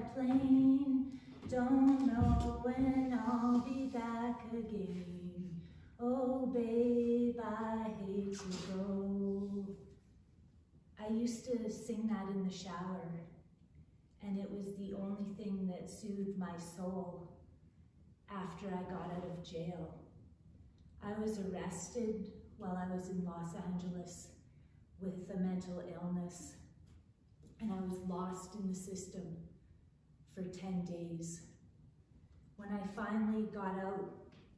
jet plane. Don't know when I'll be back again. Oh babe, I hate to go. I used to sing that in the shower, and it was the only thing that soothed my soul after I got out of jail. I was arrested while I was in Los Angeles with a mental illness, and I was lost in the system for 10 days. When I finally got out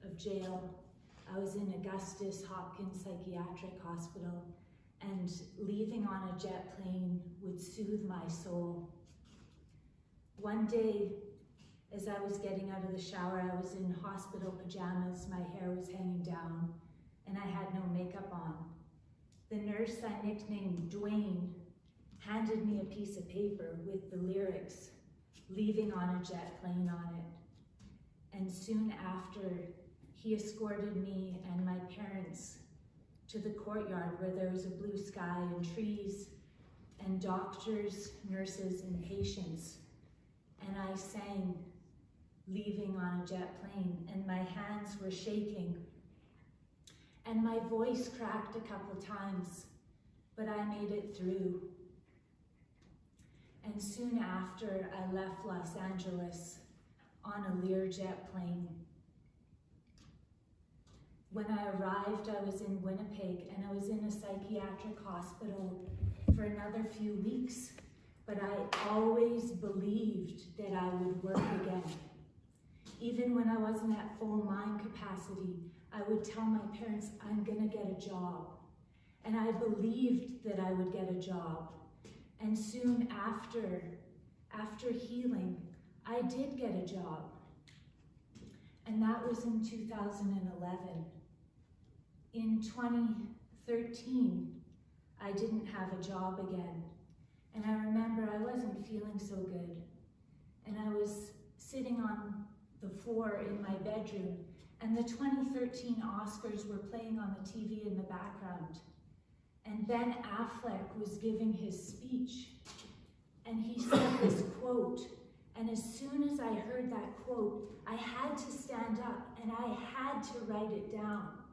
of jail, I was in Augustus Hopkins Psychiatric Hospital, and leaving on a jet plane would soothe my soul. One day, as I was getting out of the shower, I was in hospital pajamas, my hair was hanging down, and I had no makeup on. The nurse I nicknamed Dwayne handed me a piece of paper with the lyrics, "Leaving on a jet plane" on it. And soon after, he escorted me and my parents to the courtyard where there was a blue sky and trees and doctors, nurses, and patients. And I sang "Leaving on a jet plane," and my hands were shaking. And my voice cracked a couple times, but I made it through. And soon after, I left Los Angeles on a Learjet plane. When I arrived, I was in Winnipeg, and I was in a psychiatric hospital for another few weeks, but I always believed that I would work again. Even when I wasn't at full mind capacity, I would tell my parents, I'm gonna get a job. And I believed that I would get a job. And soon after healing, I did get a job. And that was in 2011. In 2013, I didn't have a job again. And I remember I wasn't feeling so good. And I was sitting on the floor in my bedroom, and the 2013 Oscars were playing on the TV in the background. And Ben Affleck was giving his speech, and he said this quote, and as soon as I heard that quote, I had to stand up and I had to write it down.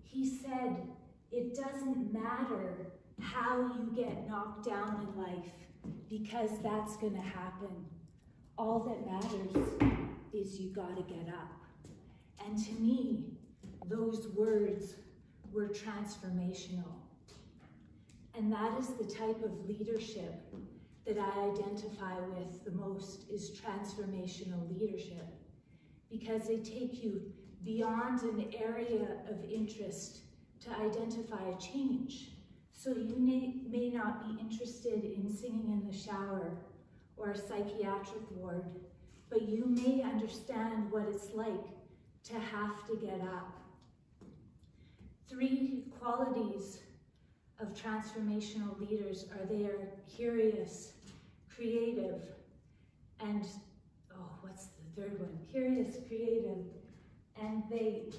He said, "It doesn't matter how you get knocked down in life, because that's gonna happen. All that matters is you gotta get up." And to me, those words were transformational. And that is the type of leadership that I identify with the most, is transformational leadership, because they take you beyond an area of interest to identify a change. So you may not be interested in singing in the shower or a psychiatric ward, but you may understand what it's like to have to get up. 3 qualities of transformational leaders are they are curious, creative, and, what's the third one? Curious, creative, and they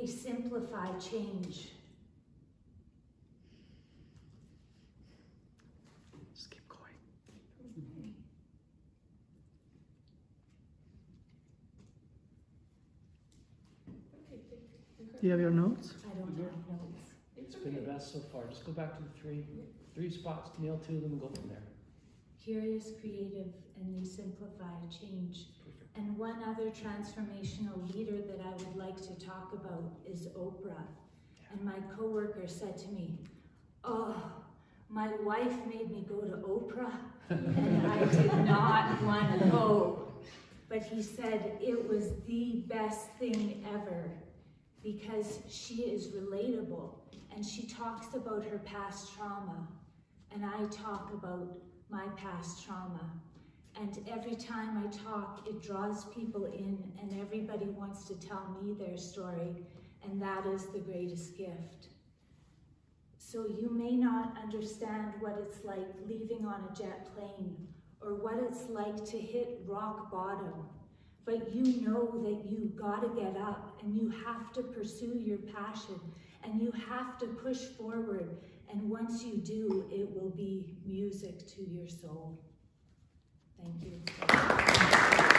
simplify change. Just keep going. Do you have your notes? I don't have notes. It's been the best so far. Just go back to the three spots, nail 2 of them, and go from there. Curious, creative, and they simplify change. Perfect. And one other transformational leader that I would like to talk about is Oprah. And my coworker said to me, "Oh, my wife made me go to Oprah, and I did not want to go." But he said it was the best thing ever, because she is relatable, and she talks about her past trauma, and I talk about my past trauma. And every time I talk, it draws people in, and everybody wants to tell me their story, and that is the greatest gift. So you may not understand what it's like leaving on a jet plane, or what it's like to hit rock bottom, but you know that you gotta get up, and you have to pursue your passion, and you have to push forward, and once you do, it will be music to your soul. Thank you.